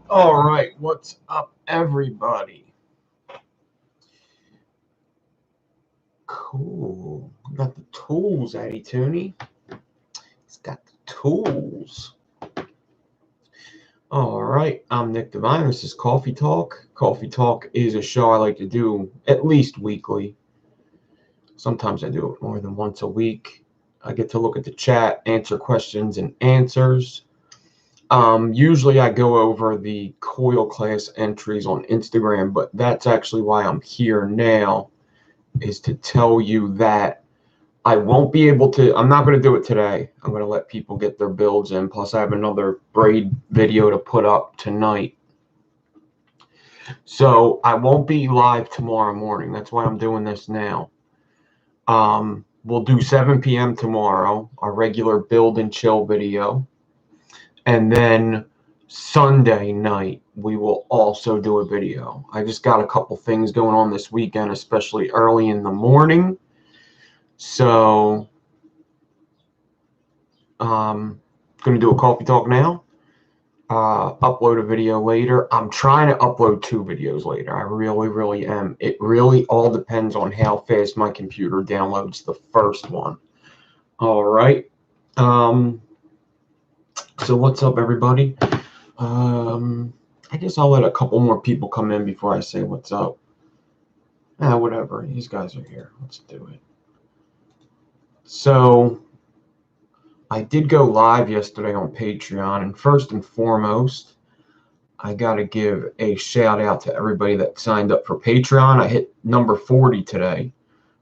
All right, what's up, everybody? Cool. Got the tools, Addy Tooney. He's got the tools. All right, I'm Nick Devine. This is Coffee Talk. Coffee Talk is a show I like to do at least weekly. Sometimes I do it more than once a week. I get to look at the chat, answer questions and answers. Usually I go over the coil class entries on Instagram, but that's actually why I'm here now, is to tell you that I won't be able to, I'm not going to do it today. I'm going to let people get their builds in. Plus I have another braid video to put up tonight. So I won't be live tomorrow morning. That's why I'm doing this now. We'll do 7 p.m. tomorrow, our regular build and chill video. And then Sunday night, we will also do a video. I just got a couple things going on this weekend, especially early in the morning. So, going to do a coffee talk now. Upload a video later. I'm trying to upload 2 videos later. I really am. It really all depends on how fast my computer downloads the first one. All right. So what's up, everybody? I guess I'll let a couple more people come in before I say what's up. Whatever. These guys are here. Let's do it. So I did go live yesterday on Patreon, and first and foremost, I got to give a shout out to everybody that signed up for Patreon. I hit number 40 today.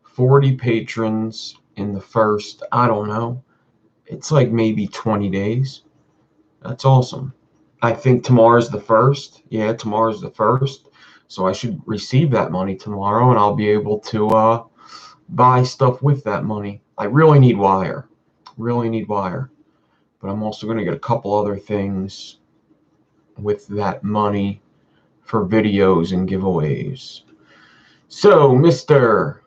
40 patrons in the first, I don't know, it's like maybe 20 days. That's awesome. I think tomorrow's the 1st. Yeah, tomorrow's the 1st. So I should receive that money tomorrow, and I'll be able to buy stuff with that money. I really need wire. But I'm also going to get a couple other things with that money for videos and giveaways. So, Mr.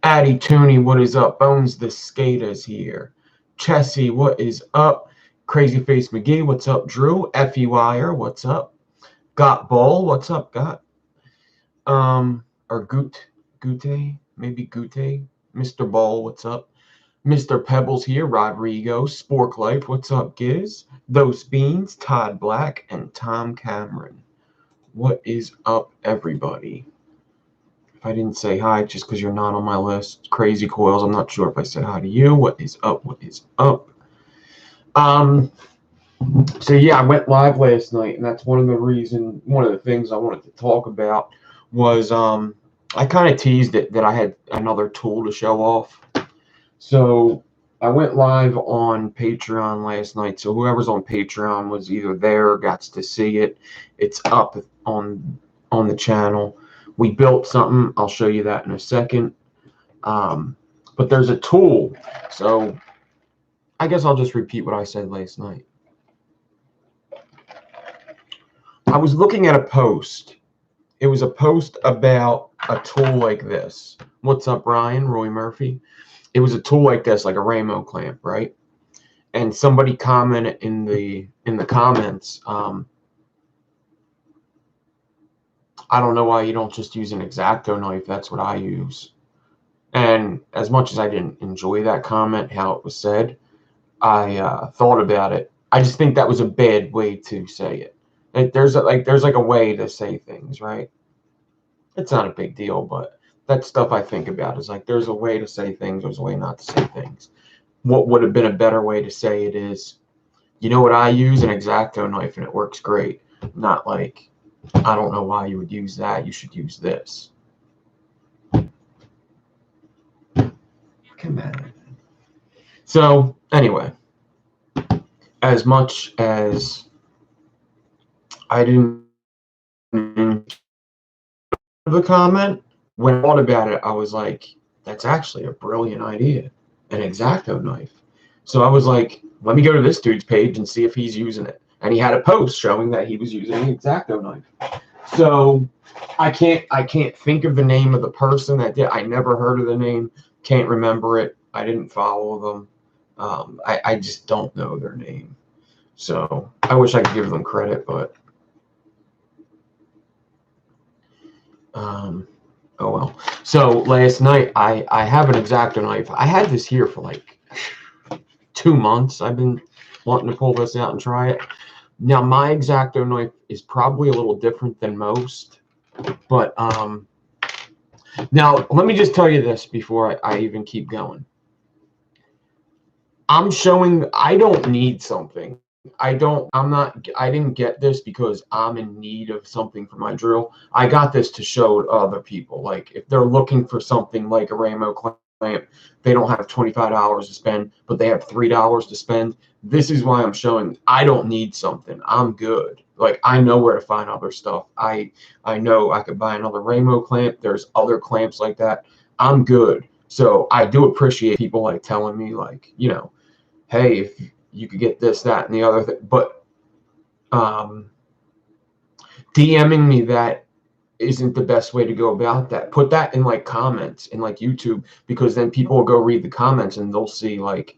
Addy Tooney, what is up? Bones the Skater's here. Chessie, what is up? Crazy Face McGee, what's up? Drew, Effie Wire, what's up? Got Ball, what's up? Got or Gute, maybe Gute. Mr. Ball, what's up? Mr. Pebbles here, Rodrigo, Spork Life, what's up, Giz? Those Beans, Todd Black, and Tom Cameron. What is up, everybody? If I didn't say hi, just because you're not on my list. Crazy Coils, I'm not sure if I said hi to you. What is up? What is up? So yeah, I went live last night, and that's one of the things I wanted to talk about was I kind of teased it that I had another tool to show off. So I went live on Patreon last night. So whoever's on Patreon was either there or got to see it. It's up on the channel. We built something. I'll show you that in a second. But there's a tool. So I guess I'll just repeat what I said last night. I was looking at a post. It was a post about a tool like this. What's up, Ryan? Roy Murphy. It was a tool like this, like a Ramo clamp, right? And somebody commented in the comments, I don't know why you don't just use an X-Acto knife. That's what I use. And as much as I didn't enjoy that comment, how it was said, I thought about it. I just think that was a bad way to say it. There's like a way to say things, right? It's not a big deal, but that stuff I think about is like there's a way to say things, there's a way not to say things. What would have been a better way to say it is, you know what I use? An X-Acto knife and it works great. Not like, I don't know why you would use that. You should use this. Come on. So anyway, as much as I didn't the comment, when I thought about it, I was like, that's actually a brilliant idea, an X-Acto knife. So I was like, let me go to this dude's page and see if he's using it. And he had a post showing that he was using an X-Acto knife. So I can't think of the name of the person that did. I never heard of the name, can't remember it. I didn't follow them. I just don't know their name. So I wish I could give them credit, but oh well. So last night I have an X-Acto knife. I had this here for like 2 months. I've been wanting to pull this out and try it. Now my X-Acto knife is probably a little different than most, but now let me just tell you this before I even keep going. I'm showing I don't need something. I didn't get this because I'm in need of something for my drill. I got this to show other people. Like if they're looking for something like a Ramo clamp, they don't have $25 to spend, but they have $3 to spend. This is why I'm showing I don't need something. I'm good. Like I know where to find other stuff. I know I could buy another Ramo clamp. There's other clamps like that. I'm good. So I do appreciate people like telling me like, you know, hey, if you could get this, that, and the other thing. But DMing me that isn't the best way to go about that. Put that in like comments in like YouTube, because then people will go read the comments and they'll see like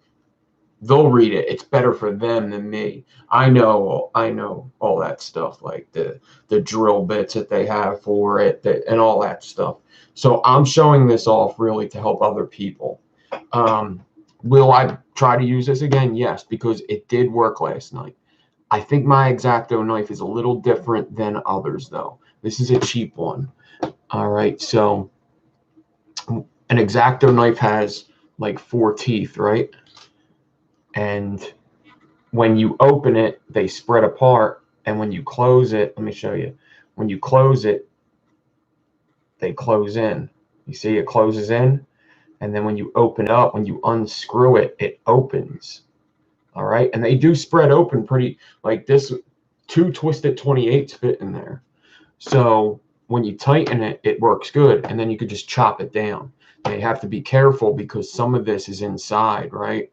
they'll read it. It's better for them than me. I know all that stuff, like the drill bits that they have for it, and all that stuff. So I'm showing this off really to help other people. Will I try to use this again? Yes, because it did work last night. I think my X-Acto knife is a little different than others, though. This is a cheap one. All right, so an X-Acto knife has like 4 teeth, right? And when you open it, they spread apart. And when you close it, let me show you. When you close it, they close in. You see it closes in? And then when you open it up, when you unscrew it, it opens. All right. And they do spread open pretty, like this, 2 twisted 28s fit in there. So when you tighten it, it works good. And then you could just chop it down. Now you have to be careful because some of this is inside, right?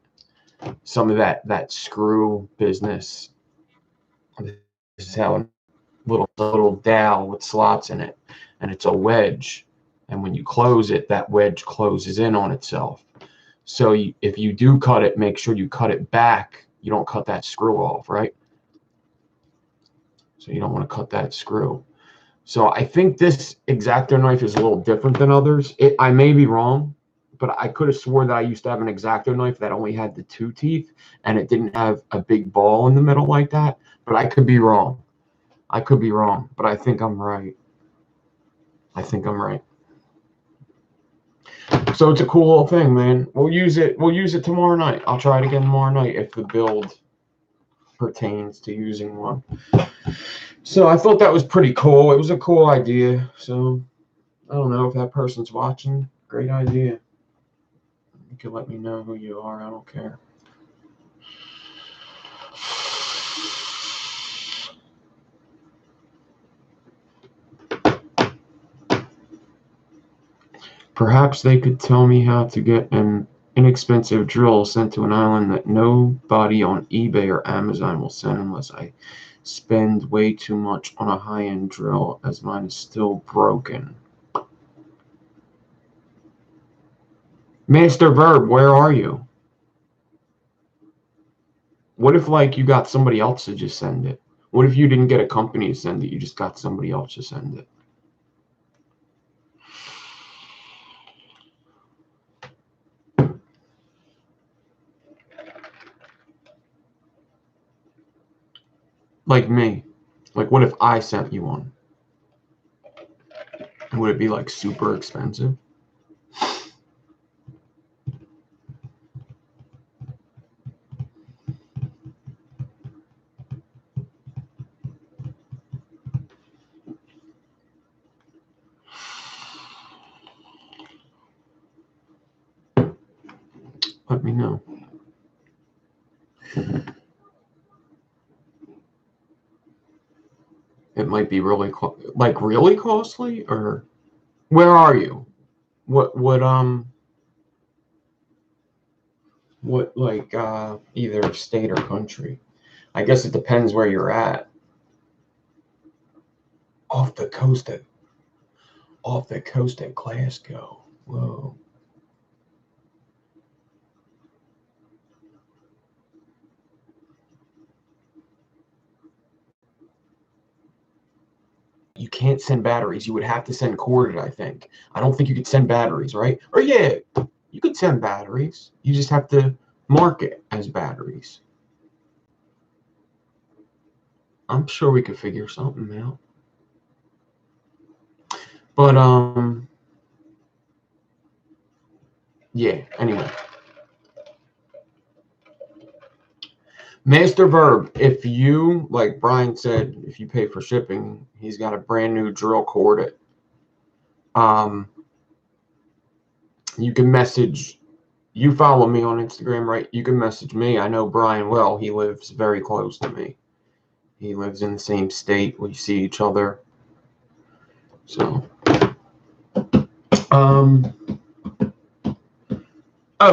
Some of that screw business. This is how a little dowel with slots in it. And it's a wedge. And when you close it, that wedge closes in on itself. So if you do cut it, make sure you cut it back. You don't cut that screw off, right? So you don't want to cut that screw. So I think this X-Acto knife is a little different than others. I may be wrong, but I could have swore that I used to have an X-Acto knife that only had the 2 teeth and it didn't have a big ball in the middle like that. But I could be wrong. I could be wrong, but I think I'm right. I think I'm right. So it's a cool little thing, man. We'll use it tomorrow night. I'll try it again tomorrow night if the build pertains to using one. So I thought that was pretty cool. It was a cool idea. So I don't know if that person's watching. Great idea. You can let me know who you are. I don't care. Perhaps they could tell me how to get an inexpensive drill sent to an island that nobody on eBay or Amazon will send unless I spend way too much on a high-end drill, as mine is still broken. Master Verb, where are you? What if like you got somebody else to just send it? What if you didn't get a company to send it, you just got somebody else to send it? Like me. Like, what if I sent you one? Would it be like super expensive? Let me know. It might be really really costly, or where are you? What like either state or country? I guess it depends where you're at. Off the coast of Glasgow. Whoa. You can't send batteries. You would have to send corded, I think. I don't think you could send batteries, right? Or yeah, you could send batteries. You just have to mark it as batteries. I'm sure we could figure something out. But yeah, anyway. Master Verb, if you, like Brian said, if you pay for shipping, he's got a brand new drill cord. You can message, you follow me on Instagram, right? You can message me. I know Brian well. He lives very close to me. He lives in the same state. We see each other. So, oh,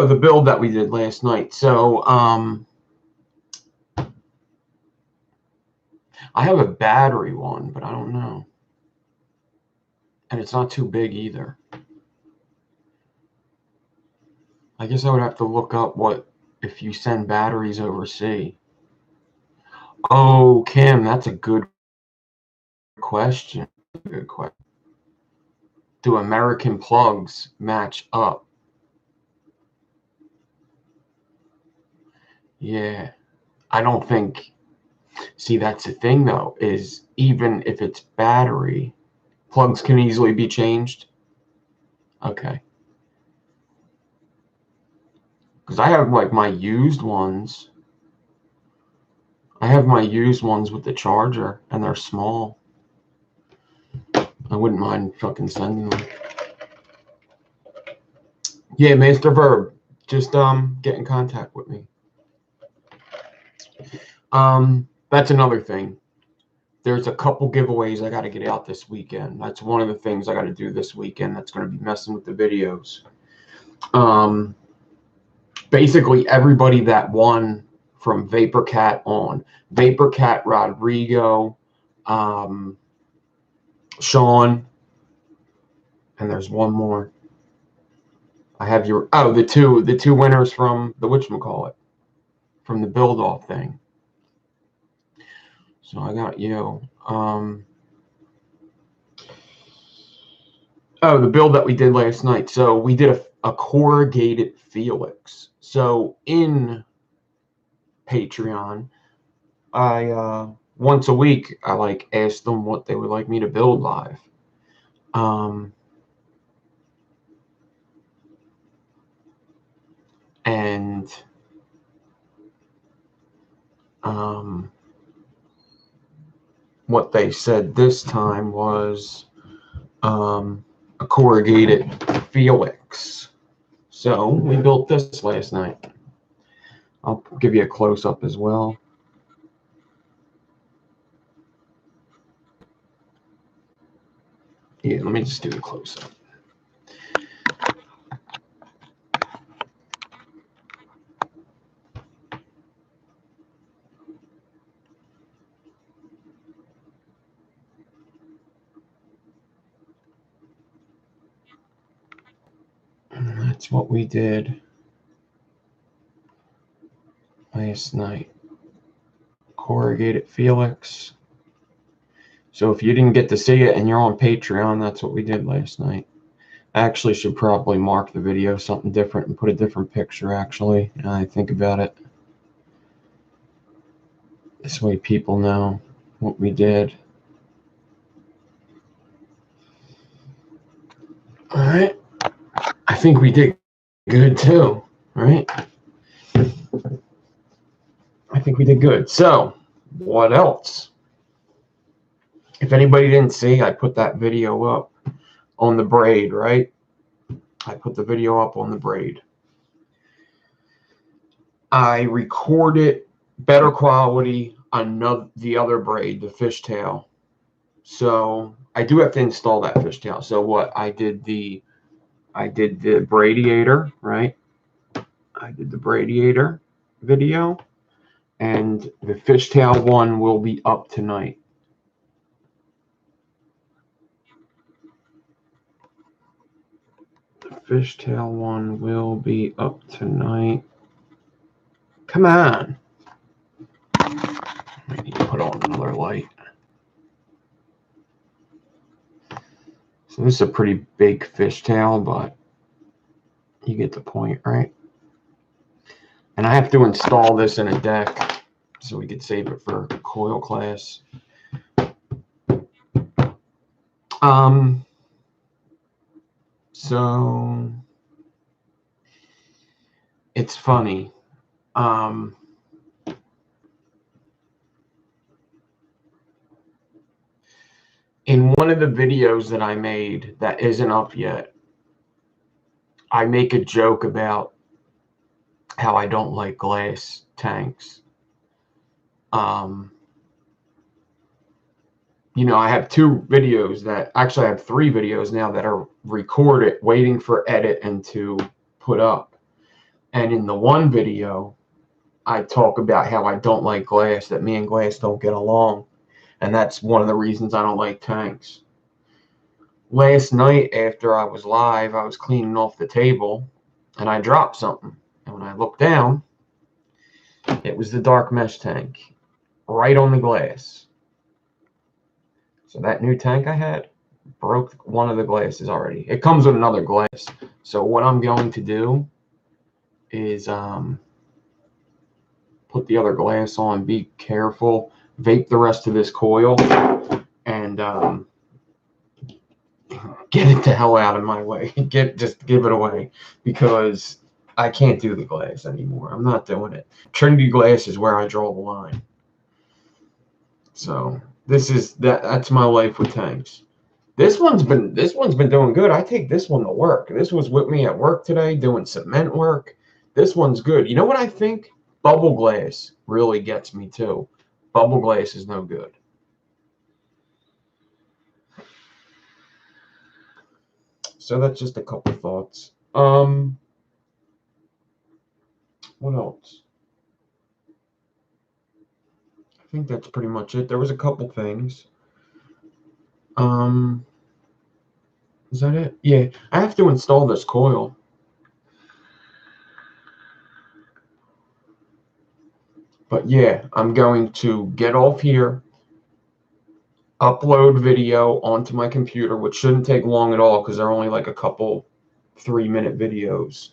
the build that we did last night. So, I have a battery one, but I don't know. And it's not too big either. I guess I would have to look up what if you send batteries overseas. Oh, Kim, that's a good question. Good question. Do American plugs match up? Yeah, I don't think. See, that's the thing though, is even if it's battery, plugs can easily be changed. Okay. Because I have like my used ones. I have my used ones with the charger, and they're small. I wouldn't mind fucking sending them. Yeah, Master Verb, just get in contact with me. That's another thing. There's a couple giveaways I got to get out this weekend. That's one of the things I got to do this weekend. That's going to be messing with the videos. Basically everybody that won from VaporCat on. VaporCat, Rodrigo, Sean, and there's one more. I have the two winners from the whatchamacallit, from the build off thing. So I got you. Oh, the build that we did last night. So we did a corrugated Felix. So in Patreon, I once a week I like ask them what they would like me to build live. And what they said this time was a corrugated Felix. So we built this last night. I'll give you a close-up as well. Yeah, let me just do the close-up. And that's what we did last night. Corrugated Felix. So if you didn't get to see it and you're on Patreon, that's what we did last night. I actually should probably mark the video something different and put a different picture, actually, now I think about it. This way people know. what we did. All right. I think we did good too, right? I think we did good. So, what else? If anybody didn't see, I put that video up on the braid, right? I put the video up on the braid. I recorded better quality on the other braid, the fishtail. So I do have to install that fishtail. So what I did the bradiator, right? I did the bradiator video, and the fishtail one will be up tonight. The fishtail one will be up tonight. Come on. I need to put on another light. So this is a pretty big fishtail, but you get the point, right? And I have to install this in a deck so we could save it for coil class. So it's funny. In one of the videos that I made that isn't up yet, I make a joke about how I don't like glass tanks. You know, I have two videos that actually I have three videos now that are recorded, waiting for edit and to put up. And in the one video, I talk about how I don't like glass, that me and glass don't get along. And that's one of the reasons I don't like tanks. Last night after I was live, I was cleaning off the table and I dropped something. And when I looked down, it was the dark mesh tank right on the glass. So that new tank I had broke one of the glasses already. It comes with another glass. So what I'm going to do is put the other glass on, be careful, vape the rest of this coil, and get it the hell out of my way. Just give it away, because I can't do the glass anymore. I'm not doing it. Trinity glass is where I draw the line. So that's my life with tanks. This one's been doing good. I take this one to work. This was with me at work today doing cement work. This one's good. You know what I think? Bubble glass really gets me too. Bubble glass is no good. So that's just a couple thoughts. What else? I think that's pretty much it. There was a couple things. Is that it? Yeah, I have to install this coil. But yeah, I'm going to get off here, upload video onto my computer, which shouldn't take long at all because they're only like a couple 3-minute videos.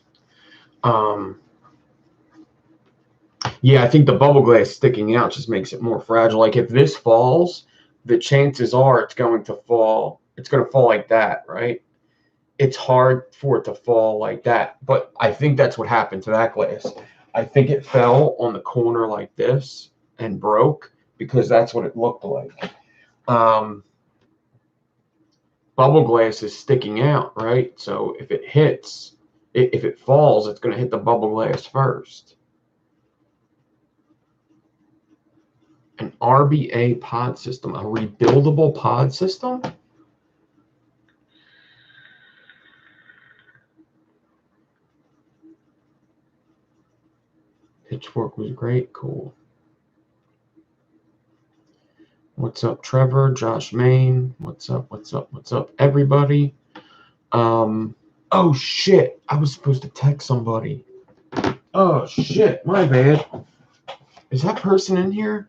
Yeah, I think the bubble glass sticking out just makes it more fragile. Like if this falls, the chances are it's going to fall. It's going to fall like that, right? It's hard for it to fall like that. But I think that's what happened to that glass. I think it fell on the corner like this and broke because that's what it looked like. Bubble glass is sticking out, right? So if it falls, it's going to hit the bubble glass first. An RBA pod system, a rebuildable pod system? Pitchfork was great. Cool. What's up, Trevor? Josh Main. What's up? What's up? What's up, everybody? Oh, shit. I was supposed to text somebody. Oh, shit. My bad. Is that person in here?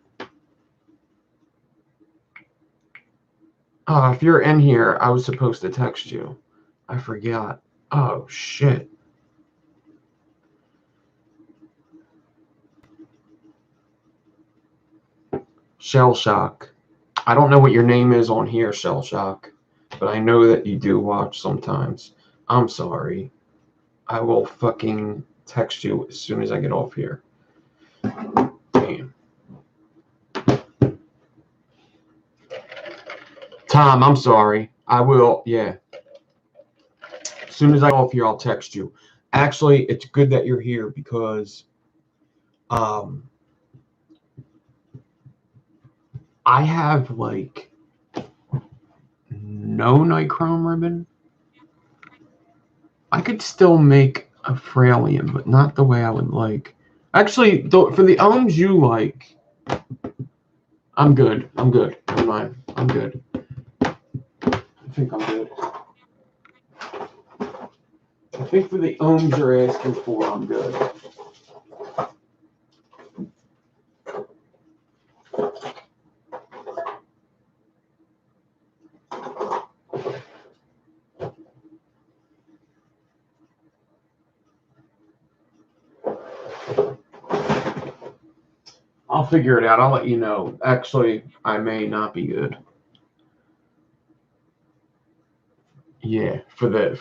If you're in here, I was supposed to text you. I forgot. Oh, shit. Shell shock. I don't know what your name is on here, Shell Shock, but I know that you do watch sometimes. I'm sorry. I will fucking text you as soon as I get off here. Damn. Tom, I'm sorry. I will, yeah. As soon as I get off here, I'll text you. Actually, it's good that you're here because I have like no nichrome ribbon. I could still make a Frailium, but not the way I would like. Actually, for the ohms you like, I'm good. I'm good. Never mind. I'm good. I think I'm good. I think for the ohms you're asking for, I'm good. I'll figure it out. I'll let you know. Actually, I may not be good. Yeah, for the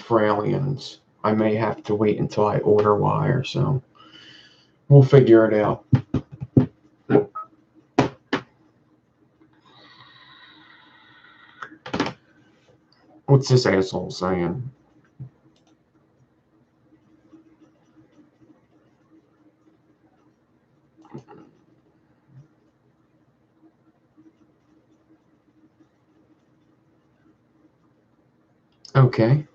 Frailians, I may have to wait until I order wire, so we'll figure it out. What's this asshole saying? Okay.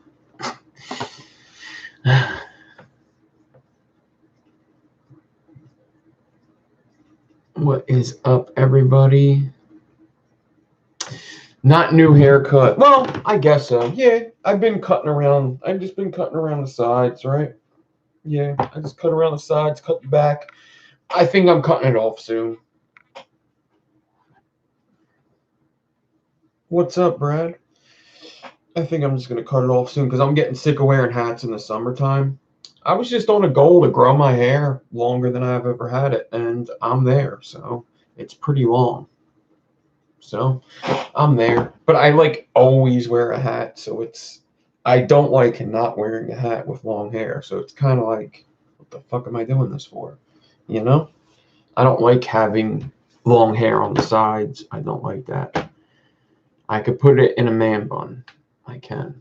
What is up, everybody? Not new haircut. Well, I guess so. Yeah, I've been cutting around. I've just been cutting around the sides, right? Yeah, I just cut around the sides, cut the back. I think I'm cutting it off soon. What's up, Brad? I think I'm just going to cut it off soon because I'm getting sick of wearing hats in the summertime. I was just on a goal to grow my hair longer than I've ever had it, and I'm there, so it's pretty long. So I'm there, but I like always wear a hat, so I don't like not wearing a hat with long hair, so it's kind of like, what the fuck am I doing this for? You know? I don't like having long hair on the sides. I don't like that. I could put it in a man bun. I can.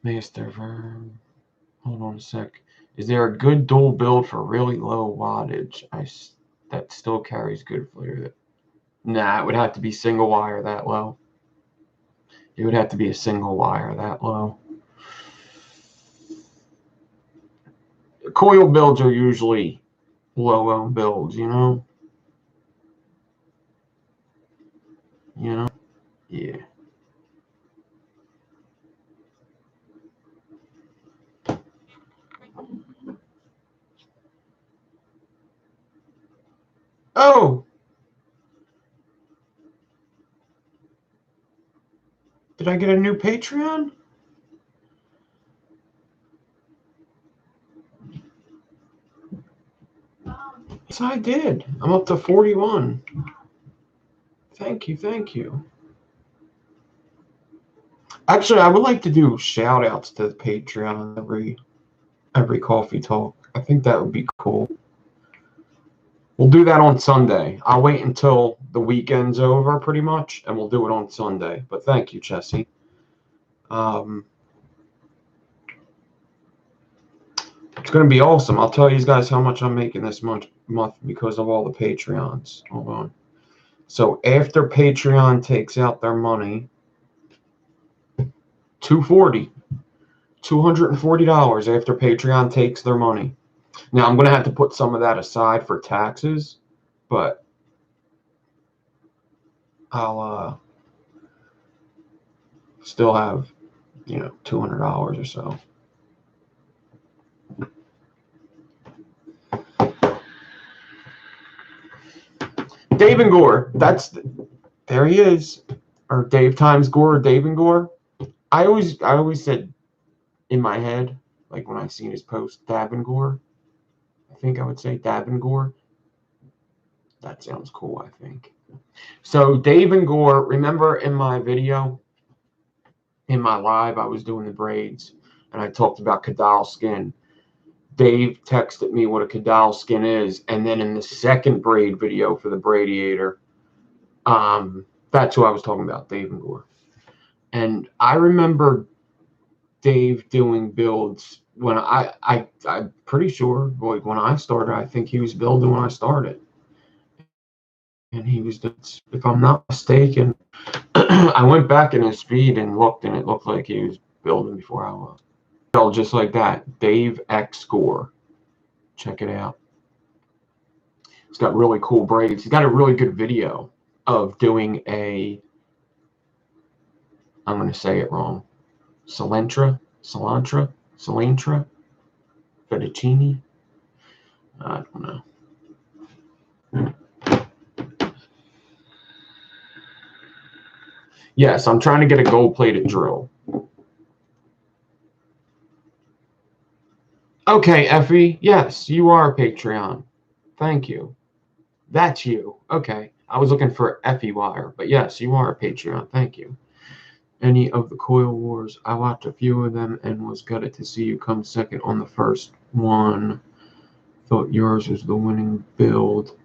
Master Verb. Hold on a sec. Is there a good dual build for really low wattage? That still carries good fluid. Nah, it would have to be single wire that low. It would have to be a single wire that low. Coil builds are usually low ohm builds, you know? Yeah. Oh! Did I get a new Patreon? Yes, I did. I'm up to 41. Thank you. Actually, I would like to do shout outs to the Patreon every coffee talk. I think that would be cool. We'll do that on Sunday. I'll wait until the weekend's over pretty much, and we'll do it on Sunday. But thank you, Chessie. It's going to be awesome. I'll tell you guys how much I'm making this month because of all the Patreons. Hold on. So after Patreon takes out their money, $240 after Patreon takes their money. Now I'm going to have to put some of that aside for taxes, but I'll still have, $200 or so. Dave and Gore, there he is, or Dave times Gore, or Dave and Gore. I always said in my head, like when I seen his post, Dave and Gore. I think I would say Davengore. That sounds cool, I think. So Dave and Gore, remember in my video, in my live, I was doing the braids and I talked about Kadal skin. Dave texted me what a Kadal skin is, and then in the second braid video for the Bradiator, that's who I was talking about, Dave and Gore. And I remember Dave doing builds when I'm pretty sure, like when I started, I think he was building when I started. And he was, if I'm not mistaken, I went back in his feed and looked, and it looked like he was building before I was. So just like that, Dave X Gore. Check it out. He's got really cool braids. He's got a really good video of doing a, I'm going to say it wrong, cilantro, fettuccine. I don't know. Yes, I'm trying to get a gold-plated drill. Okay, Effie. Yes, you are a Patreon. Thank you. That's you. Okay. I was looking for Effie Wire, but yes, you are a Patreon. Thank you. Any of the Coil Wars? I watched a few of them and was gutted to see you come second on the first one. Thought yours was the winning build.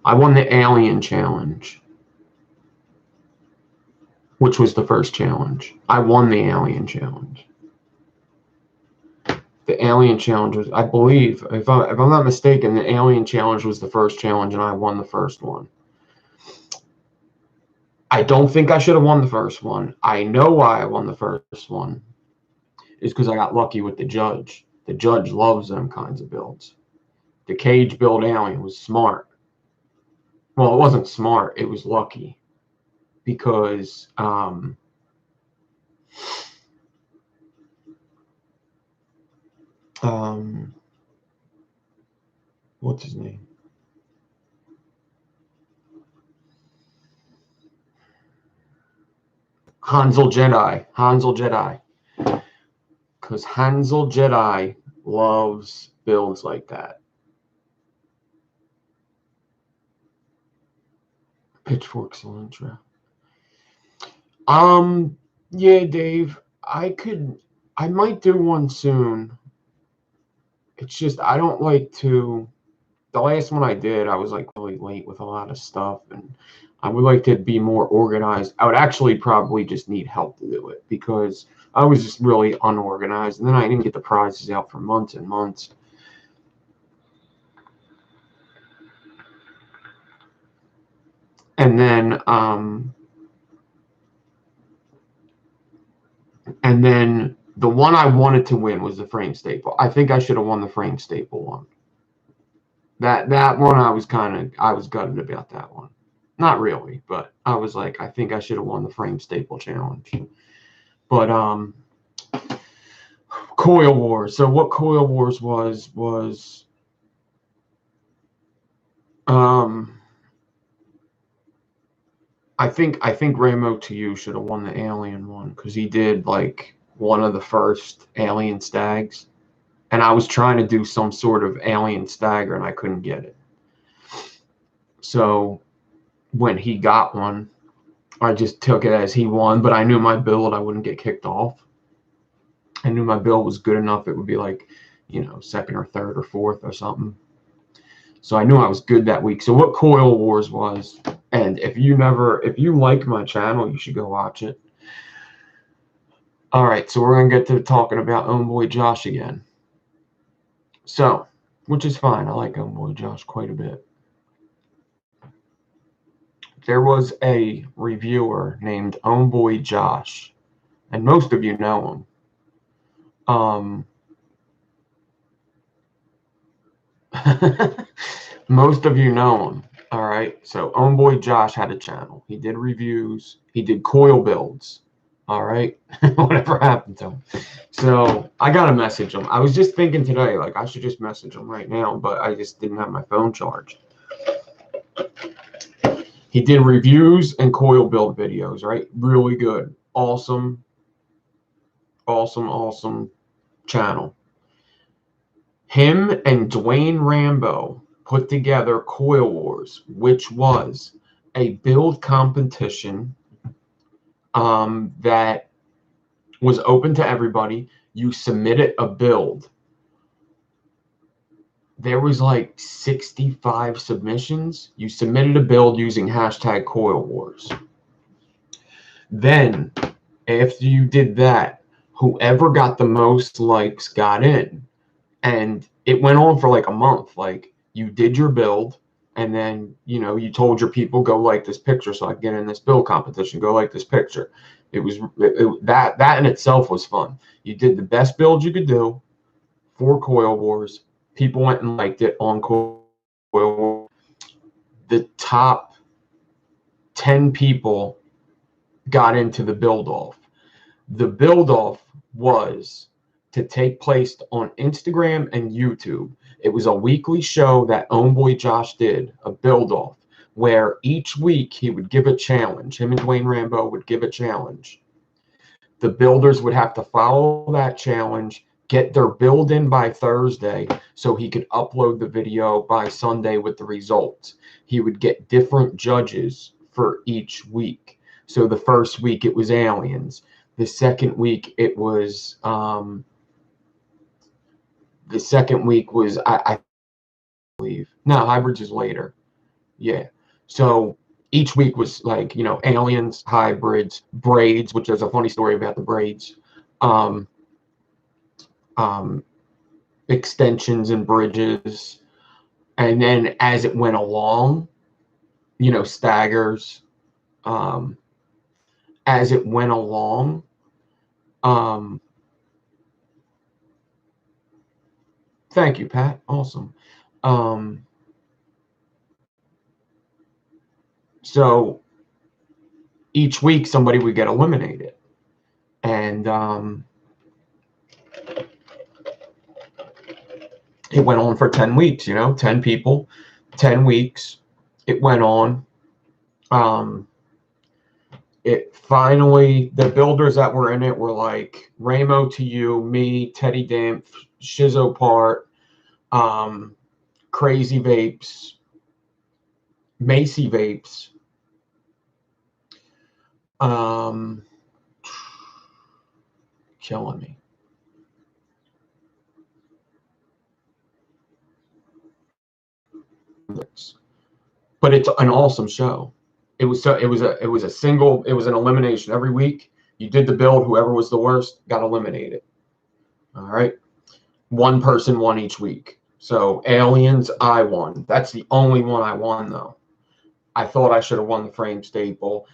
I won the Alien Challenge, which was the first challenge. I won the Alien Challenge. The Alien Challenge was, I believe, if I'm not mistaken, the Alien Challenge was the first challenge, and I won the first one. I don't think I should have won the first one. I know why I won the first one. Is because I got lucky with the judge. The judge loves them kinds of builds. The cage build Alien was smart. Well, it wasn't smart. It was lucky. Because what's his name? Hansel Jedi. Because Hansel Jedi loves builds like that. Pitchfork cilantro. Yeah, Dave. I might do one soon. It's just I don't like to. The last one I did, I was like really late with a lot of stuff, and I would like to be more organized. I would actually probably just need help to do it because I was just really unorganized, and then I didn't get the prizes out for months and months. And then the one I wanted to win was the frame staple. I think I should have won the frame staple one. That one I was gutted about that one. Not really, but I was like, I think I should have won the frame staple challenge. But Coil Wars. So what Coil Wars was I think Ramo to you should have won the Alien one because he did like one of the first Alien stags, and I was trying to do some sort of Alien stagger and I couldn't get it. So when he got one, I just took it as he won, but I knew my build I wouldn't get kicked off. I knew my build was good enough; it would be like, second or third or fourth or something. So I knew I was good that week. So what Coil Wars was, and if you like my channel, you should go watch it. All right, so we're gonna get to talking about Homeboy Josh again. So, which is fine. I like Homeboy Josh quite a bit. There was a reviewer named Homeboy Josh, and most of you know him. Most of you know him. All right. So Homeboy Josh had a channel. He did reviews. He did coil builds. All right. Whatever happened to him. So I got to message him. I was just thinking today, like I should just message him right now, but I just didn't have my phone charged. He did reviews and coil build videos, right? Really good. Awesome channel. Him and Dwayne Rambo put together Coil Wars, which was a build competition that was open to everybody. You submitted a build. There was like 65 submissions. You submitted a build using hashtag Coil Wars. Then, after you did that, whoever got the most likes got in. And it went on for like a month. Like, you did your build, and then, you told your people, go like this picture so I can get in this build competition. Go like this picture. That in itself was fun. You did the best build you could do for Coil Wars. People went and liked it on Coil Wars. The top 10 people got into the build-off. The build-off was to take place on Instagram and YouTube. It was a weekly show that Homeboy Josh did, a build-off, where each week he would give a challenge. Him and Dwayne Rambo would give a challenge. The builders would have to follow that challenge, get their build in by Thursday so he could upload the video by Sunday with the results. He would get different judges for each week. So the first week it was aliens. The second week it was I believe. No, hybrids is later. Yeah. So each week was like, aliens, hybrids, braids, which there's a funny story about the braids, extensions and bridges. And then as it went along, staggers, as it went along, thank you, Pat. Awesome. So each week somebody would get eliminated. And it went on for 10 weeks, 10 people, 10 weeks. It went on. It finally, the builders that were in it were like Ramo to you, me, Teddy Damp, Shizzo Part, Crazy Vapes, Macy Vapes, killing me. But it's an awesome show. It was an elimination every week. You did the build, whoever was the worst got eliminated. All right. One person won each week. So aliens, I won. That's the only one I won, though. I thought I should have won the frame staple.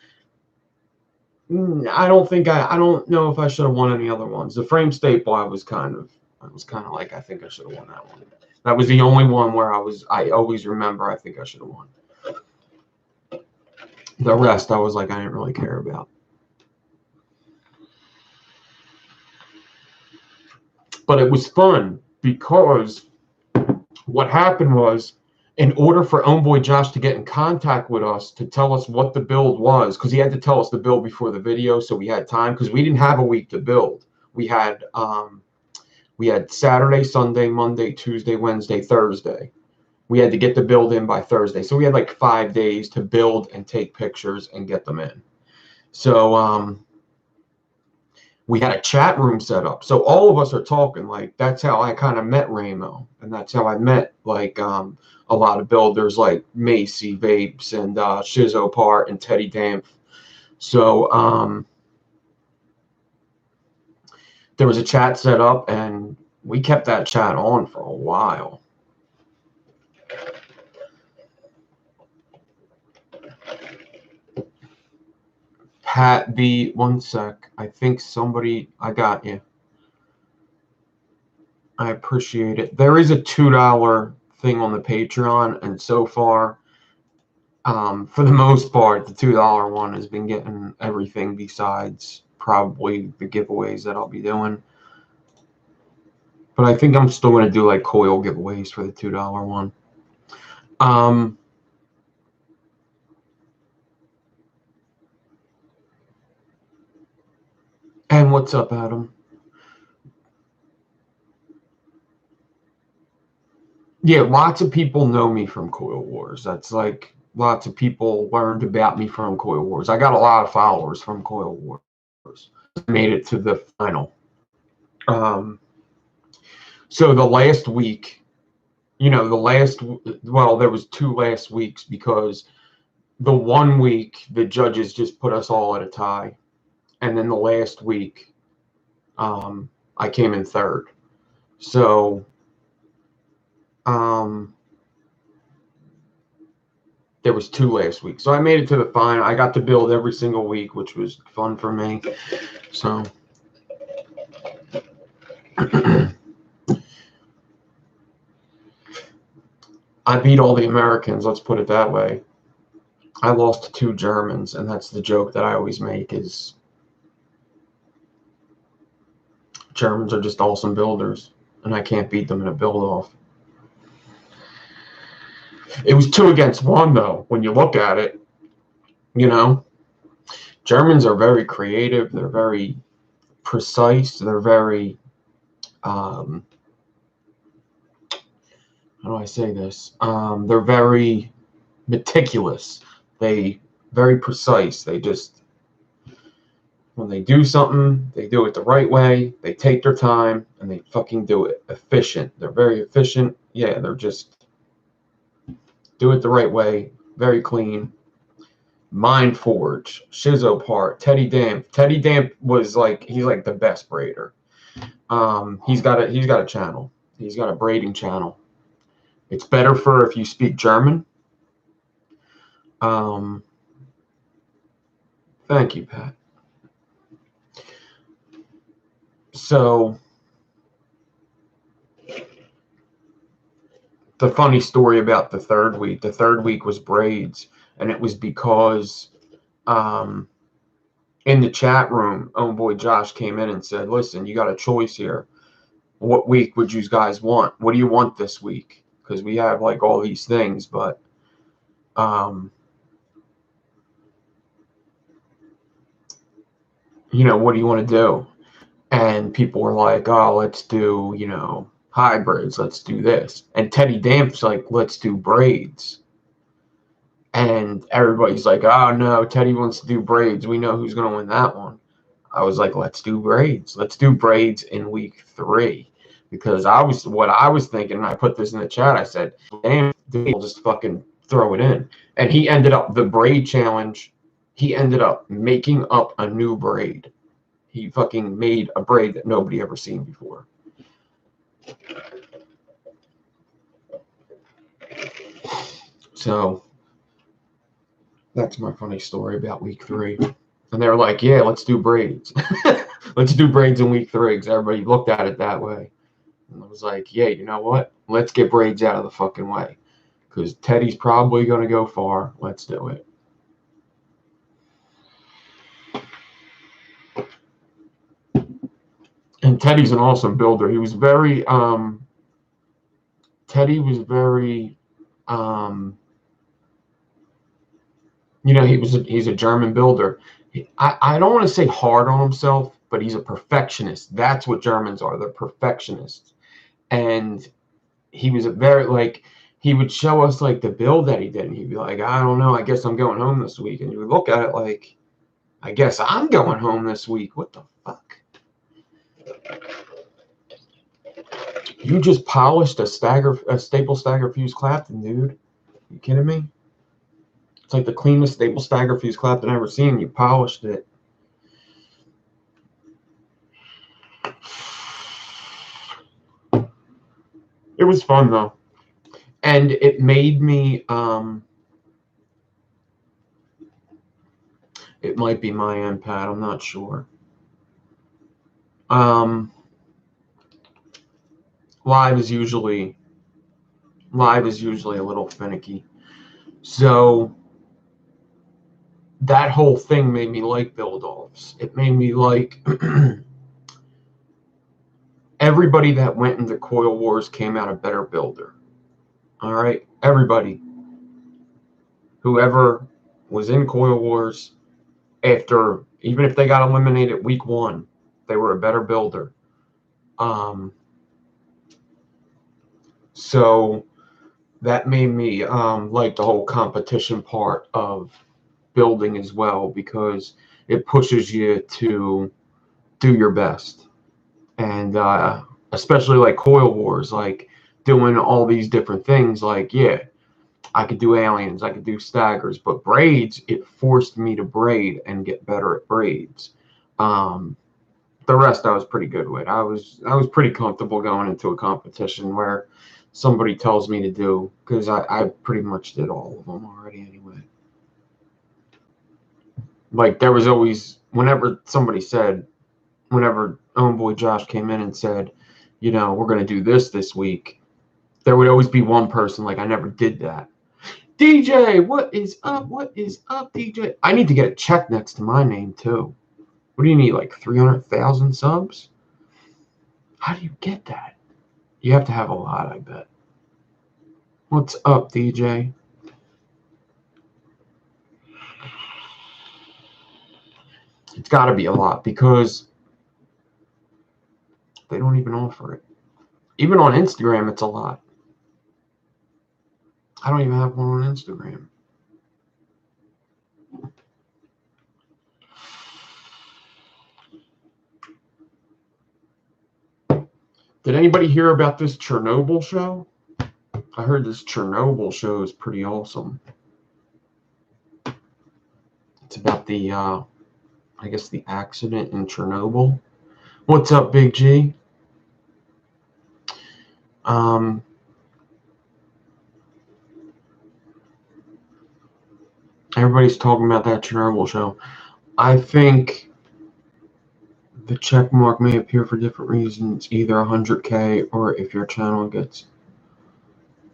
I don't know if I should have won any other ones. The frame staple, I was kind of like, I think I should have won that one. That was the only one where I always remember, I think I should have won. The rest, I was like, I didn't really care about. But it was fun because what happened was, in order for Homeboy Josh to get in contact with us to tell us what the build was, because he had to tell us the build before the video, so we had time, because we didn't have a week to build. We had Saturday, Sunday, Monday, Tuesday, Wednesday, Thursday. We had to get the build in by Thursday. So we had like 5 days to build and take pictures and get them in. So we had a chat room set up. So all of us are talking. Like, that's how I kind of met Ramo. And that's how I met, like, a lot of builders like Macy Vapes and Shizzo Part and Teddy Damp. So there was a chat set up, and we kept that chat on for a while. Pat B, one sec. I think I got you. I appreciate it. There is a $2 thing on the Patreon, and so far, for the most part, the $2 one has been getting everything besides probably the giveaways that I'll be doing. But I think I'm still going to do like coil giveaways for the $2 one. And what's up, Adam? Yeah, lots of people know me from Coil Wars. That's like lots of people learned about me from Coil Wars. I got a lot of followers from Coil Wars. Made it to the final. Um, so the last week, well, there was 2 last weeks because the 1 week the judges just put us all at a tie, and then the last week, I came in third. So, there was 2 last week. So I made it to the final. I got to build every single week, which was fun for me. So I beat all the Americans, let's put it that way. I lost to 2 Germans, and that's the joke that I always make is Germans are just awesome builders, and I can't beat them in a build-off. It was 2 against 1, though, when you look at it. Germans are very creative. They're very precise. They're very, how do I say this? They're very meticulous. They very precise. They just, when they do something, they do it the right way. They take their time and they fucking do it. Efficient. They're very efficient. Yeah, they're just do it the right way. Very clean. Mind Forge, Shizzo Part, Teddy Damp. Teddy Damp was like he's like the best braider. He's got a channel. He's got a braiding channel. It's better for if you speak German. Thank you, Pat. So the funny story about the third week. The third week was braids, and it was because in the chat room, oh boy, Josh came in and said, "Listen, you got a choice here. What week would you guys want? What do you want this week? Because we have like all these things, but what do you want to do?" And people were like, "Oh, let's do, hybrids. Let's do this." And Teddy Damp's like, "Let's do braids." And everybody's like, "Oh no, Teddy wants to do braids. We know who's going to win that one." I was like, "Let's do braids. Let's do braids in week 3." Because what I was thinking, and I put this in the chat, I said, "Damn, we'll just fucking throw it in." And he ended up, the braid challenge, he ended up making up a new braid. He fucking made a braid that nobody ever seen before. So that's my funny story about week 3. And they were like, "Yeah, let's do braids." Let's do braids in week 3, because everybody looked at it that way. And I was like, "Yeah, you know what? Let's get braids out of the fucking way. Because Teddy's probably going to go far. Let's do it." And Teddy's an awesome builder. He was very, Teddy was very, he's a German builder. I don't want to say hard on himself, but he's a perfectionist. That's what Germans are. They're perfectionists. And he was he would show us like the build that he did, and he'd be like, "I don't know, I guess I'm going home this week." And you would look at it like, "I guess I'm going home this week. What the fuck? You just polished a staple stagger fuse Clapton, dude. You kidding me? It's like the cleanest staple stagger fuse Clapton I've ever seen. You polished it." It was fun though. And it made me, it might be my end, Pat, I'm not sure. Live is usually a little finicky. So that whole thing made me like build-offs. It made me like everybody that went into Coil Wars came out a better builder. All right, everybody. Whoever was in Coil Wars, after, even if they got eliminated week 1, they were a better builder. So that made me like the whole competition part of building as well, because it pushes you to do your best. And especially like coil wars, like doing all these different things, like, yeah, I could do aliens, I could do staggers, but braids, it forced me to braid and get better at braids. um, the rest I was pretty good with. I was pretty comfortable going into a competition where somebody tells me to do, because I pretty much did all of them already anyway. Like, there was always, whenever somebody said, whenever homeboy Josh came in and said, we're going to do this week, there would always be one person like, I never did that. DJ, what is up? What is up, DJ? I need to get a check next to my name too. What do you need, like 300,000 subs? How do you get that? You have to have a lot, I bet. What's up, DJ? It's got to be a lot, because they don't even offer it. Even on Instagram, it's a lot. I don't even have one on Instagram. Did anybody hear about this Chernobyl show? I heard this Chernobyl show is pretty awesome. It's about the, I guess, the accident in Chernobyl. What's up, Big G? Everybody's talking about that Chernobyl show. I think the check mark may appear for different reasons, either 100K or if your channel gets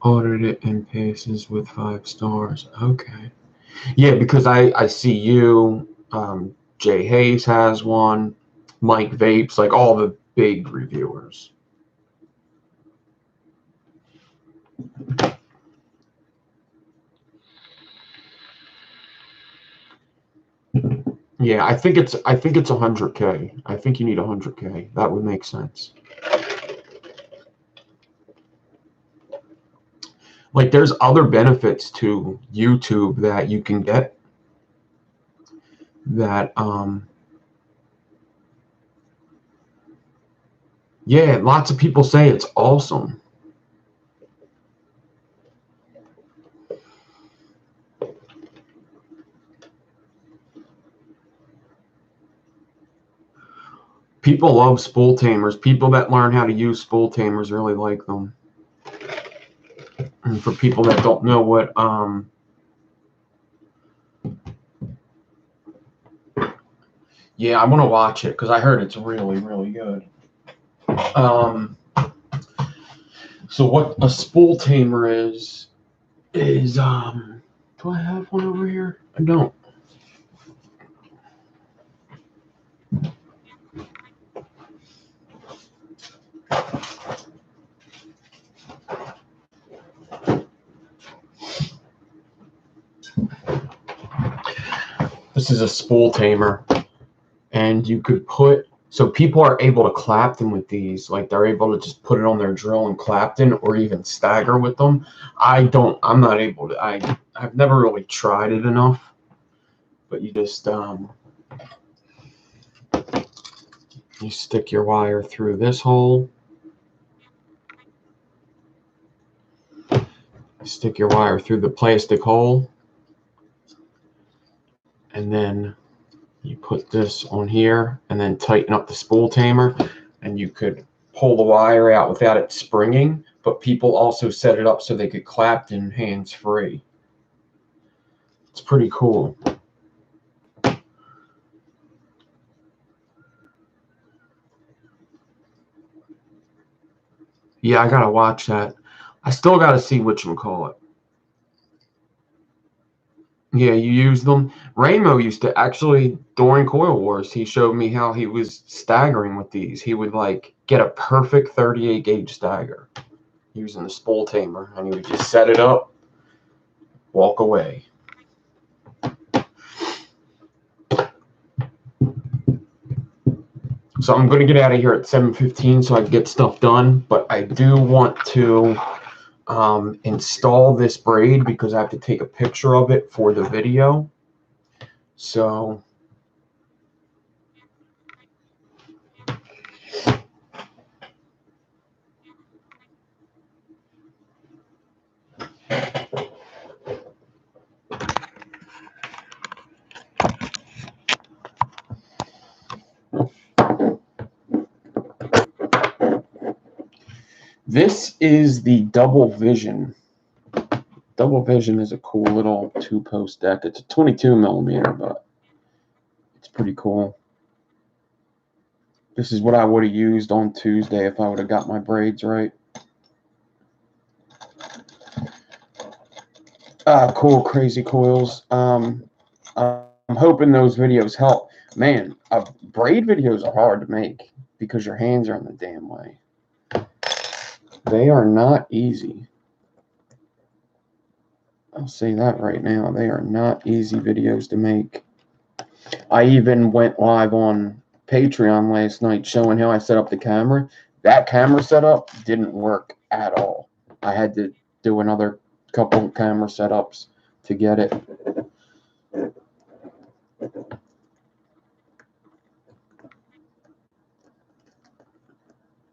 audited and passes with 5 stars. Okay. Yeah, because I see you, Jay Hayes has one, Mike Vapes, like all the big reviewers. Yeah, I think it's 100K. I think you need 100K. That would make sense. Like, there's other benefits to YouTube that you can get that yeah, lots of people say it's awesome. People love spool tamers. People that learn how to use spool tamers really like them. And for people that don't know what yeah, I want to watch it because I heard it's really, really good. So what a spool tamer is do I have one over here? I don't. This is a spool tamer, and you could put, so people are able to clap them with these, like they're able to just put it on their drill and clap them, or even stagger with them. I'm not able to. I've never really tried it enough, but you just you stick your wire through this hole, stick your wire through the plastic hole, and then you put this on here and then tighten up the spool tamer, and you could pull the wire out without it springing, but people also set it up so they could clap in hands-free. It's pretty cool. Yeah, I gotta watch that. I still gotta see whatchamacallit. Yeah, you use them. Ramo used to actually, during Coil Wars, he showed me how he was staggering with these. He would like get a perfect 38 gauge stagger using the spool tamer, and he would just set it up, walk away. So I'm going to get out of here at 7:15 so I can get stuff done, but I do want to install this braid because I have to take a picture of it for the video. So this is the Double Vision. Double Vision is a cool little 2-post deck. It's a 22 millimeter, but it's pretty cool. This is what I would have used on Tuesday if I would have got my braids right. Cool, crazy coils. I'm hoping those videos help. Man, braid videos are hard to make because your hands are in the damn way. They are not easy. I'll say that right now. They are not easy videos to make. I even went live on Patreon last night showing how I set up the camera. That camera setup didn't work at all. I had to do another couple of camera setups to get it.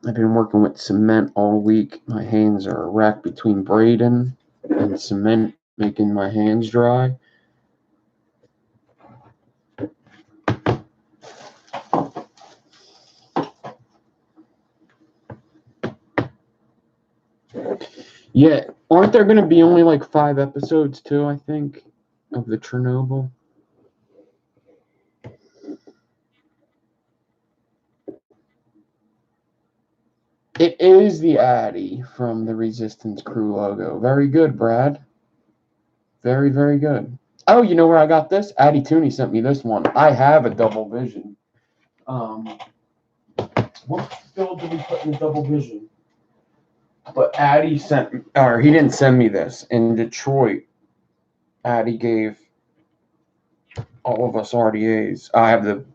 I've been working with cement all week. My hands are a wreck between braiding and cement making my hands dry. Yeah, aren't there going to be only like 5 episodes too, I think, of the Chernobyl? It is the Addy from the Resistance Crew logo. Very good, Brad. Very, very good. Oh, you know where I got this? Addy Tooney sent me this one. I have a Double Vision. What bill did we put in the Double Vision? But Addy sent, or he didn't send me this. In Detroit, Addy gave all of us RDAs. I have the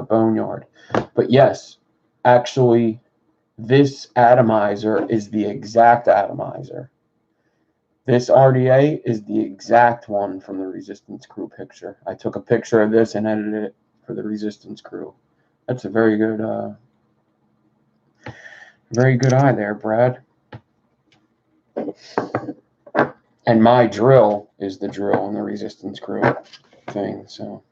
Boneyard. But yes, actually, this atomizer is the exact atomizer. This RDA is the exact one from the Resistance Crew picture. I took a picture of this and edited it for the Resistance Crew. That's a very good eye there, Brad. And my drill is the drill in the Resistance Crew thing, so.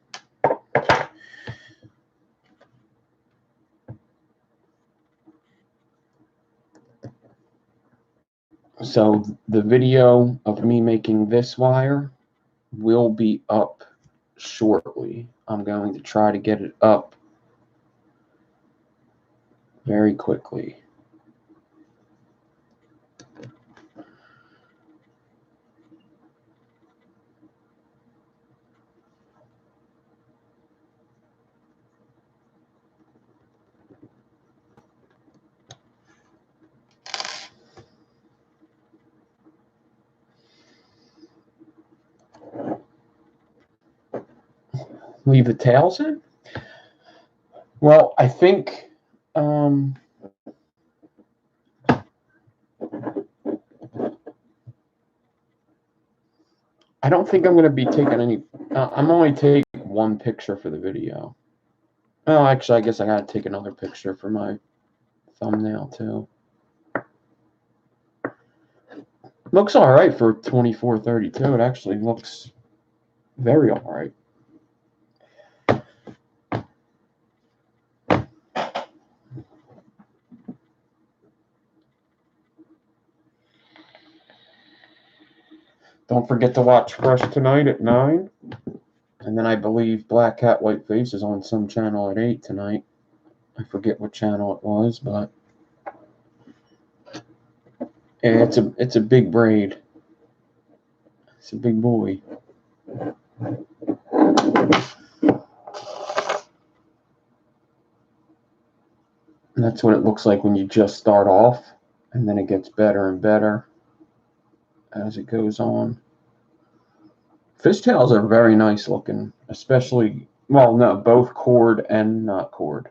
So the video of me making this wire will be up shortly. I'm going to try to get it up very quickly. Leave the tails in? Well, I think I don't think I'm going to be taking any. I'm only taking one picture for the video. Oh, actually, I guess I got to take another picture for my thumbnail too. Looks all right for 2432. It actually looks very all right. Don't forget to watch Fresh Tonight at 9. And then I believe Black Cat White Face is on some channel at 8 tonight. I forget what channel it was, but yeah, it's a big braid. It's a big boy. And that's what it looks like when you just start off, and then it gets better and better as it goes on. Fishtails are very nice looking, especially, well, no, both cord and not cord.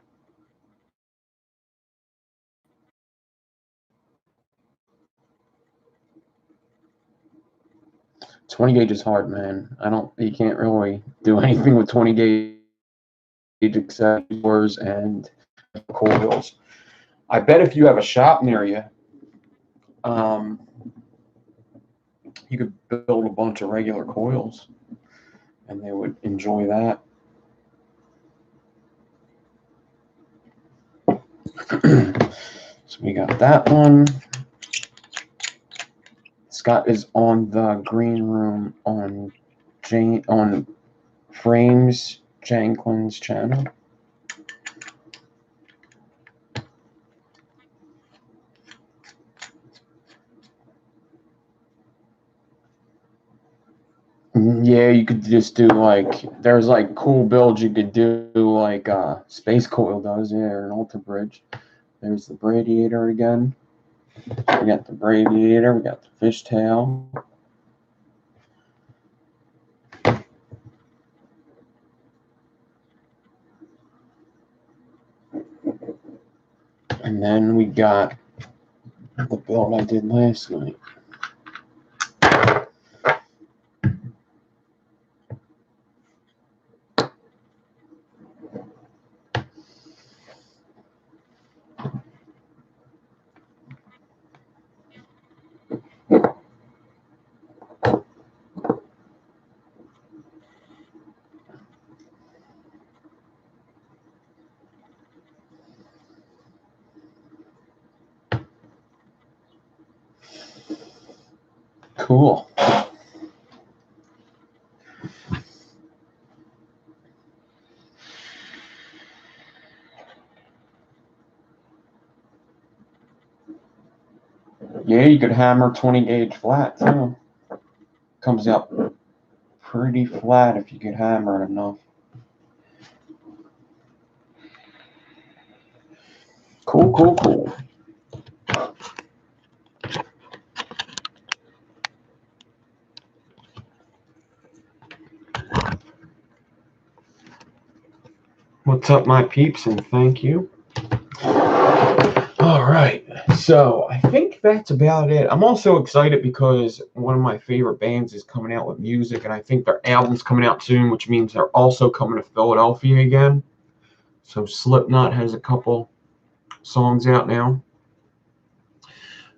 20 gauge is hard, man. You can't really do anything with 20 gauge except yours and coils. I bet if you have a shop near you, you could build a bunch of regular coils and they would enjoy that. So we got that one. Scott is on the green room on Frames Janklin's channel. Yeah, you could just do there's cool builds you could do like Space Coil does, yeah, or an Alter Bridge. There's the Radiator again. We got the Radiator, we got the Fishtail. And then we got the build I did last night. Cool. Yeah, you could hammer 20 gauge flat too. Comes out pretty flat if you could hammer it enough. Cool. What's up, my peeps, and thank you. All right, so I think that's about it. I'm also excited because one of my favorite bands is coming out with music, and I think their album's coming out soon, which means they're also coming to Philadelphia again. So Slipknot has a couple songs out now,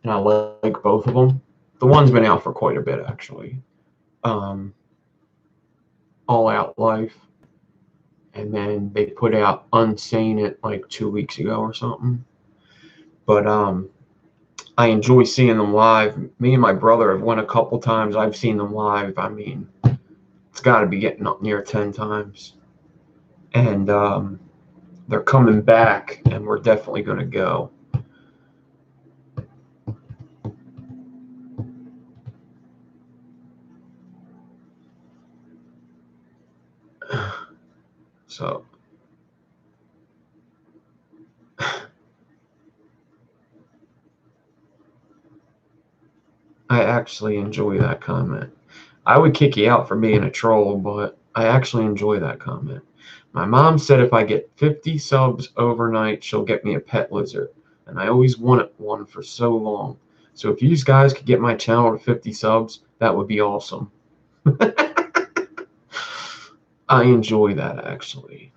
and I like both of them. The one's been out for quite a bit, actually. All Out Life, and then they put out Unsane It like 2 weeks ago or something. But I enjoy seeing them live. Me and my brother have went a couple times. I've seen them live. I mean, it's got to be getting up near 10 times. And they're coming back, and we're definitely going to go. So I actually enjoy that comment. I would kick you out for being a troll, but I actually enjoy that comment. My mom said if I get 50 subs overnight, she'll get me a pet lizard. And I always wanted one for so long. So if you guys could get my channel to 50 subs, that would be awesome. I enjoy that, actually.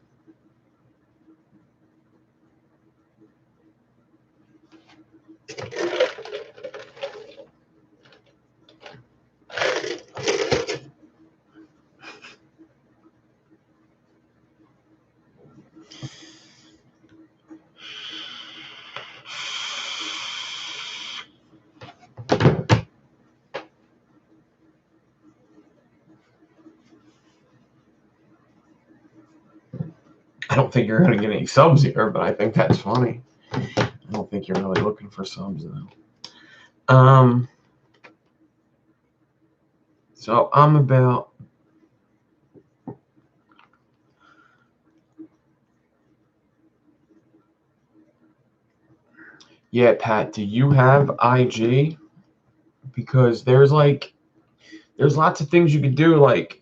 I don't think you're going to get any subs here, but I think that's funny. I don't think you're really looking for subs, though. So I'm about... Yeah, Pat, do you have IG? Because there's lots of things you could do, like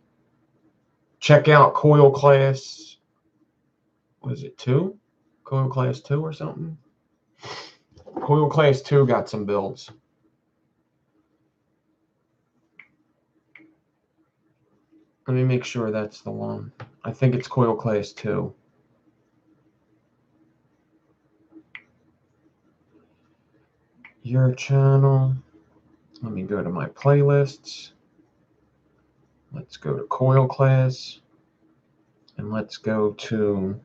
check out Coil Class, was it 2? Coil Class 2 or something? Coil Class 2 got some builds. Let me make sure that's the one. I think it's coil class 2. Your channel. Let me go to my playlists. Let's go to coil class. And let's go to...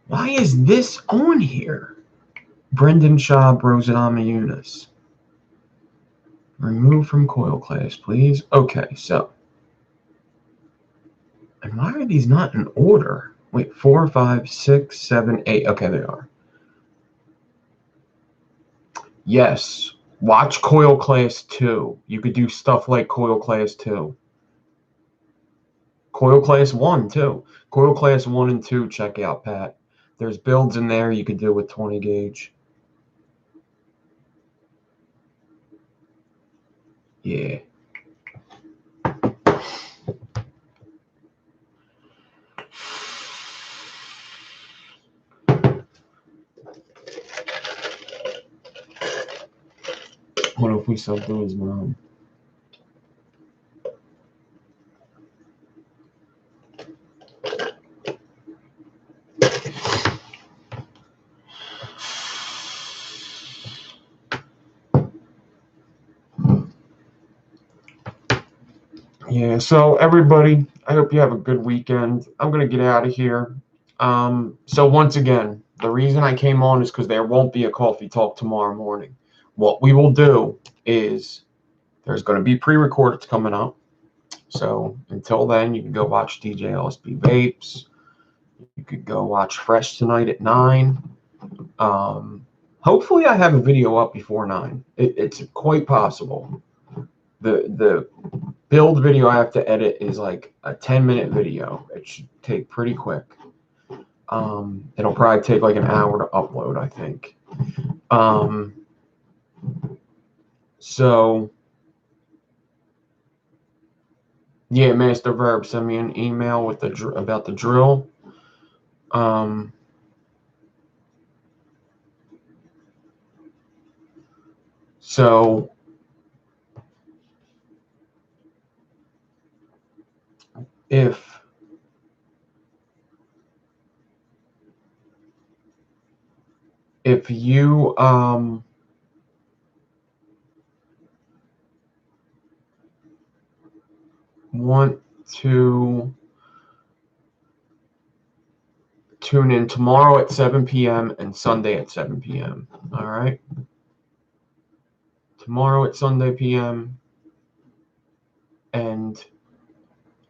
Why is this on here? Brendan Shaw, Rosanama Eunice. Remove from coil class, please. Okay, so. And why are these not in order? Wait, 4, 5, 6, 7, 8. Okay, they are. Yes. Watch coil class 2. You could do stuff like coil class 2. Coil class 1, too. Coil class 1 and 2, check out, Pat. There's builds in there you could do with 20 gauge. Yeah. What if we subdo his mom? Yeah, so everybody, I hope you have a good weekend. I'm going to get out of here. So once again, the reason I came on is because there won't be a coffee talk tomorrow morning. What we will do is there's going to be pre-recordeds coming up. So until then, you can go watch DJ LSB Vapes. You could go watch Fresh tonight at 9. Hopefully I have a video up before 9. It's quite possible. The build video I have to edit is like a 10-minute video. It should take pretty quick. It'll probably take like an hour to upload, I think. So yeah, Master Verb, send me an email with the about the drill. So if you want to tune in tomorrow at 7 p.m. and Sunday at 7 p.m. All right. Tomorrow at Sunday p.m. and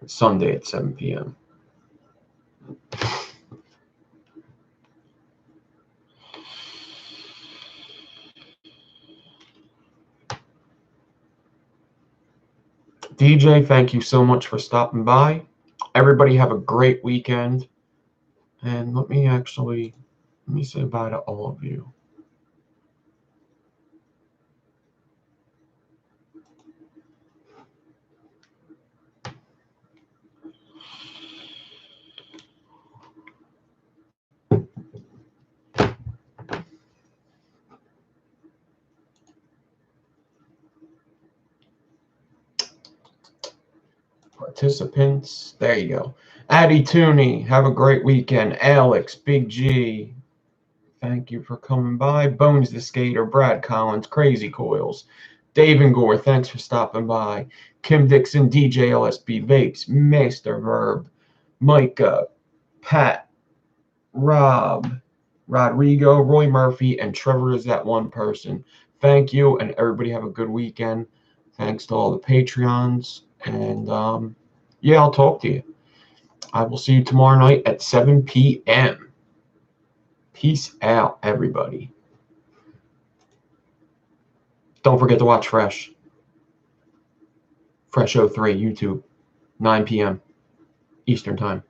Sunday at 7 p.m. DJ, thank you so much for stopping by. Everybody have a great weekend. And let me say bye to all of you. Participants, there you go. Addie Tooney, have a great weekend. Alex, Big G, thank you for coming by. Bones the Skater, Brad Collins, Crazy Coils, Dave and Gore, thanks for stopping by. Kim Dixon, DJ LSB Vapes, Master Verb, Micah, Pat, Rob, Rodrigo, Roy Murphy, and Trevor is that one person. Thank you, and everybody have a good weekend. Thanks to all the Patreons, and yeah, I'll talk to you. I will see you tomorrow night at 7 p.m. Peace out, everybody. Don't forget to watch Fresh 03, YouTube, 9 p.m. Eastern Time.